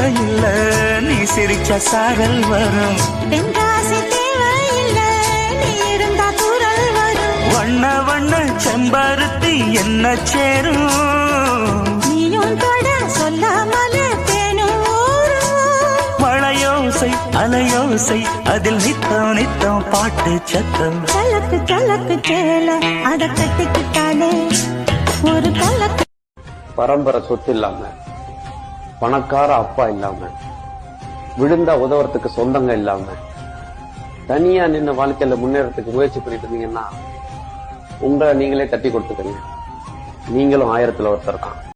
தேவையில்ல, நீ சிரிச்ச சாரல் வரும். தென்காசி தேவையில்ல, நீ இருந்தா தூரல் வரும். வண்ண வண்ண செம்பருத்தி என்ன சேரும். நீயும் தொட சொல்லாமல தேனும் ஊரும். மழையோசை அலையோசை அதில் நித்தம் நித்தம் பாட்டு சத்தம். கலக்கு கலக்கு சேல அத கட்டிக்கிட்டாலே ஒரு கலக்கு. பரம்பரை சொத்து இல்லாம, பணக்கார அப்பா இல்லாம, விழுந்தா உதவுறதுக்கு சொந்தங்க இல்லாம, தனியா நின்று வாழ்க்கையில முன்னேறதுக்கு முயற்சி பண்ணிட்டு இருந்தீங்கன்னா உங்களை நீங்களே தட்டி கொடுத்துக்கங்க. நீங்களும் 1000ல் ஒருத்தர் தான்.